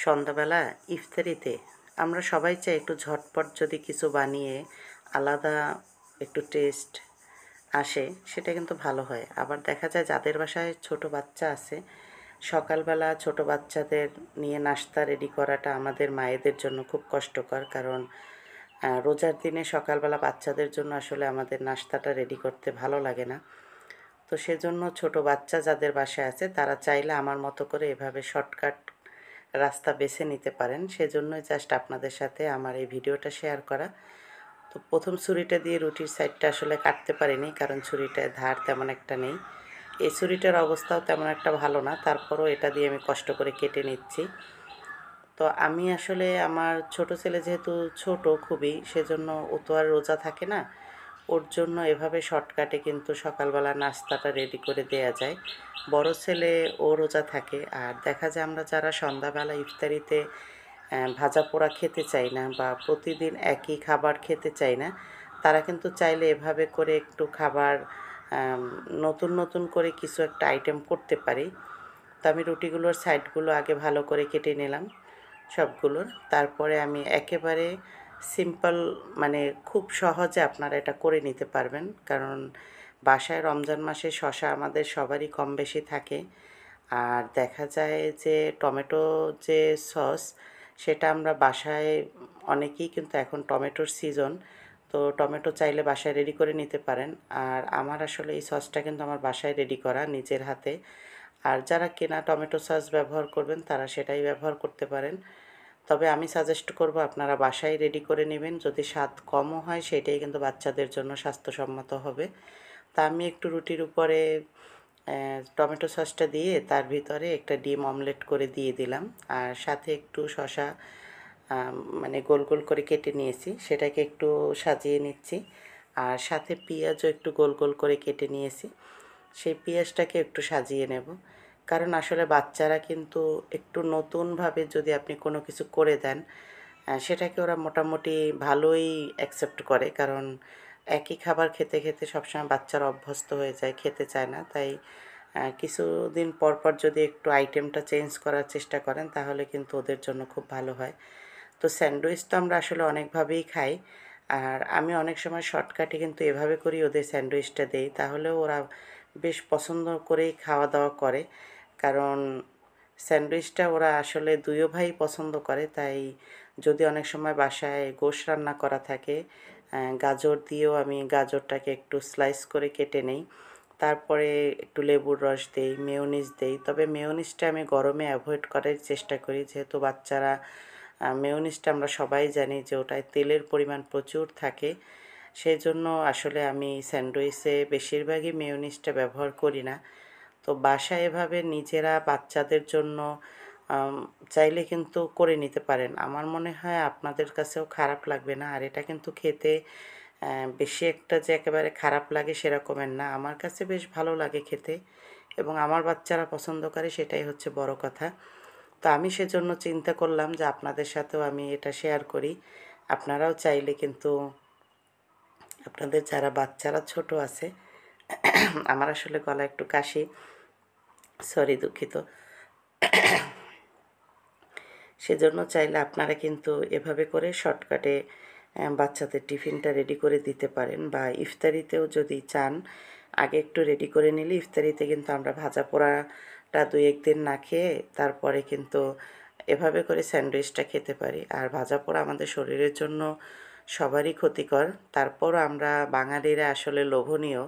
সন্ধ্যাবেলা ইফতারিতে আমরা সবাই চাই একটু ঝটপট যদি কিছু বানিয়ে আলাদা একটু টেস্ট আসে, সেটা কিন্তু ভালো হয়। আবার দেখা যায় যাদের বাসায় ছোট বাচ্চা আছে, সকালবেলা ছোট বাচ্চাদের নিয়ে নাস্তা রেডি করাটা আমাদের মায়েদের জন্য খুব কষ্টকর। কারণ রোজার দিনে সকালবেলা বাচ্চাদের জন্য আসলে আমাদের নাস্তাটা রেডি করতে ভালো লাগে না। তো সেজন্য ছোট বাচ্চা যাদের বাসায় আছে তারা চাইলে আমার মতো করে এভাবে শর্টকাট রাস্তা বেছে নিতে পারেন। সেজন্যই জাস্ট আপনাদের সাথে আমার এই ভিডিওটা শেয়ার করা। তো প্রথম ছুরিটা দিয়ে রুটির সাইডটা আসলে কাটতে পারিনি, কারণ ছুরিটায় ধার তেমন একটা নেই। এই ছুরিটার অবস্থাও তেমন একটা ভালো না, তারপরও এটা দিয়ে আমি কষ্ট করে কেটে নিচ্ছি। তো আমি আসলে আমার ছোট ছেলে যেহেতু ছোট খুবই, সেজন্য ও তো আর রোজা থাকে না। ওর জন্য এভাবে শর্টকাটে কিন্তু সকালবেলা নাস্তাটা রেডি করে দেয়া যায়। বড় ছেলে ও রোজা থাকে। আর দেখা যায় আমরা যারা সন্ধ্যাবেলা ইফতারিতে ভাজা পোড়া খেতে চাই না বা প্রতিদিন একই খাবার খেতে চাই না, তারা কিন্তু চাইলে এভাবে করে একটু খাবার নতুন নতুন করে কিছু একটা আইটেম করতে পারি। তো আমি রুটিগুলোর সাইডগুলো আগে ভালো করে কেটে নিলাম সবগুলোর। তারপরে আমি একেবারে সিম্পল, মানে খুব সহজে আপনারা এটা করে নিতে পারবেন। কারণ বাসায় রমজান মাসে শসা আমাদের সবারই কম বেশি থাকে। আর দেখা যায় যে টমেটো যে সস, সেটা আমরা বাসায় অনেকেই কিন্তু এখন টমেটোর সিজন, তো টমেটো চাইলে বাসায় রেডি করে নিতে পারেন। আর আমার আসলে এই সসটা কিন্তু আমার বাসায় রেডি করা নিজের হাতে। আর যারা কেনা টমেটো সস ব্যবহার করবেন তারা সেটাই ব্যবহার করতে পারেন। তবে আমি সাজেস্ট করব আপনারা বাসায় রেডি করে নেবেন। যদি স্বাদ কমও হয় সেটাই কিন্তু বাচ্চাদের জন্য স্বাস্থ্যসম্মত হবে। তা আমি একটু রুটির উপরে টমেটো সসটা দিয়ে তার ভিতরে একটা ডিম অমলেট করে দিয়ে দিলাম। আর সাথে একটু শসা মানে গোল গোল করে কেটে নিয়েছি, সেটাকে একটু সাজিয়ে নিচ্ছি। আর সাথে পেঁয়াজও একটু গোল গোল করে কেটে নিয়েছি, সেই পেঁয়াজটাকে একটু সাজিয়ে নেব। কারণ আসলে বাচ্চারা কিন্তু একটু নতুনভাবে যদি আপনি কোনো কিছু করে দেন, সেটাকে ওরা মোটামুটি ভালোই অ্যাকসেপ্ট করে। কারণ একই খাবার খেতে খেতে সবসময় বাচ্চারা অভ্যস্ত হয়ে যায়, খেতে চায় না। তাই কিছুদিন পর পর যদি একটু আইটেমটা চেঞ্জ করার চেষ্টা করেন তাহলে কিন্তু ওদের জন্য খুব ভালো হয়। তো স্যান্ডউইচ তো আমরা আসলে অনেকভাবেই খাই। আর আমি অনেক সময় শর্টকাটে কিন্তু এভাবে করেই ওদের স্যান্ডউইচটা দেই, তাহলেও ওরা বেশ পছন্দ করেই খাওয়া দাওয়া করে। কারণ স্যান্ডউইচটা ওরা আসলে দুইও ভাই পছন্দ করে। তাই যদি অনেক সময় বাসায় গোশ রান্না করা থাকে, গাজর দিয়েও আমি গাজরটাকে একটু স্লাইস করে কেটে নেই। তারপরে একটু লেবুর রস দেই, মেয়োনিজ দেই। তবে মেয়োনিজটা আমি গরমে অ্যাভয়েড করার চেষ্টা করি, যেহেতু বাচ্চারা মেয়োনিজটা আমরা সবাই জানি যে ওটায় তেলের পরিমাণ প্রচুর থাকে। সেজন্য আসলে আমি স্যান্ডউইচে বেশিরভাগই মেয়োনিজটা ব্যবহার করি না। তো বাসায় এভাবে নিজেরা বাচ্চাদের জন্য আম চাইলে কিন্তু করে নিতে পারেন। আমার মনে হয় আপনাদের কাছেও খারাপ লাগবে না। আর এটা কিন্তু খেতে বেশি একটা যে একেবারে খারাপ লাগে সেরকমের না। আমার কাছে বেশ ভালো লাগে খেতে, এবং আমার বাচ্চারা পছন্দ করে, সেটাই হচ্ছে বড় কথা। তো আমি সেজন্য চিন্তা করলাম যে আপনাদের সাথেও আমি এটা শেয়ার করি। আপনারাও চাইলে কিন্তু আপনাদের যারা বাচ্চারা ছোট আছে, আমার আসলে গলায় একটু কাশি, সরি দুঃখিত। সেজন্য চাইলে আপনারা কিন্তু এভাবে করে শর্টকাটে বাচ্চাদের টিফিনটা রেডি করে দিতে পারেন। বা ইফতারিতেও যদি চান, আগে একটু রেডি করে নিলে ইফতারিতে কিন্তু আমরা ভাজা পোড়াটা ২-১ দিন না খেয়ে তারপরে কিন্তু এভাবে করে স্যান্ডউইচটা খেতে পারি। আর ভাজা পোড়া আমাদের শরীরের জন্য সবারই ক্ষতিকর। তারপরও আমরা বাঙালিরা আসলে লোভনীয়,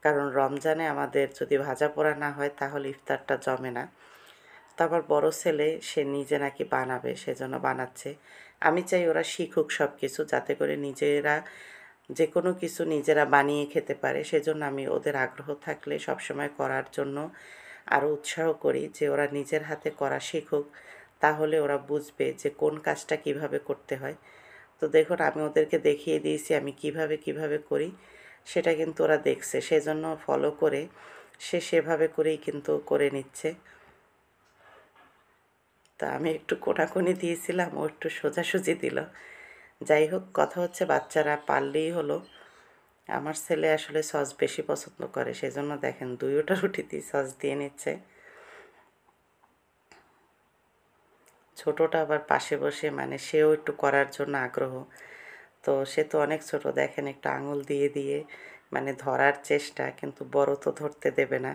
কারণ রমজানে আমাদের যদি ভাজা পোড়া না হয় তাহলে ইফতারটা জমে না। তো আমার বড় ছেলে সে নিজে নাকি বানাবে, সেজন্য বানাচ্ছে। আমি চাই ওরা শিখুক সব কিছু, যাতে করে নিজেরা যে কোনো কিছু নিজেরা বানিয়ে খেতে পারে। সেজন্য আমি ওদের আগ্রহ থাকলে সবসময় করার জন্য আরও উৎসাহ করি যে ওরা নিজের হাতে করা শিখুক। তাহলে ওরা বুঝবে যে কোন কাজটা কিভাবে করতে হয়। তো দেখুন, আমি ওদেরকে দেখিয়ে দিয়েছি আমি কিভাবে করি, সেটা কিন্তু ওরা দেখছে। সেজন্য ফলো করে সে সেভাবে করেই কিন্তু করে নিচ্ছে। তা আমি একটু কোনাকুনি দিয়েছিলাম, ও একটু সোজাসুজি দিল। যাই হোক, কথা হচ্ছে বাচ্চারা পারলেই হলো। আমার ছেলে আসলে সস বেশি পছন্দ করে, সেজন্য দেখেন ২টা রুটিতেই সস দিয়ে নিচ্ছে। ছোটোটা আবার পাশে বসে মানে সেও একটু করার জন্য আগ্রহ। তো সে তো অনেক ছোট, দেখেন একটু আঙুল দিয়ে দিয়ে মানে ধরার চেষ্টা, কিন্তু বড় তো ধরতে দেবে না।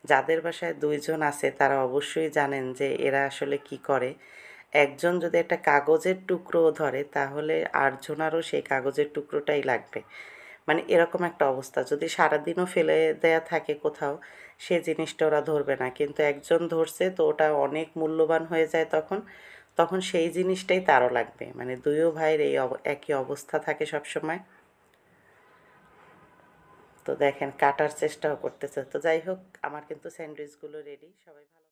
যাদের বাসায় ২ জন আছে তারা অবশ্যই জানেন যে এরা আসলে কি করে। একজন যদি একটা কাগজের টুকরোও ধরে তাহলে ৮ জনারও সেই কাগজের টুকরোটাই লাগবে। মানে এরকম একটা অবস্থা। যদি সারাদিনও ফেলে দেয়া থাকে কোথাও, সে জিনিসটা ওরা ধরবে না। কিন্তু একজন ধরছে তো ওটা অনেক মূল্যবান হয়ে যায় তখন। তখন সেই জিনিসটাই তারও লাগবে। মানে ২ ভাইয়ের এই একই অবস্থা থাকে সবসময়। তো দেখেন কাটার চেষ্টাও করতেছে। তো যাই হোক, আমার কিন্তু স্যান্ডউইচগুলো রেডি। সবাই ভালো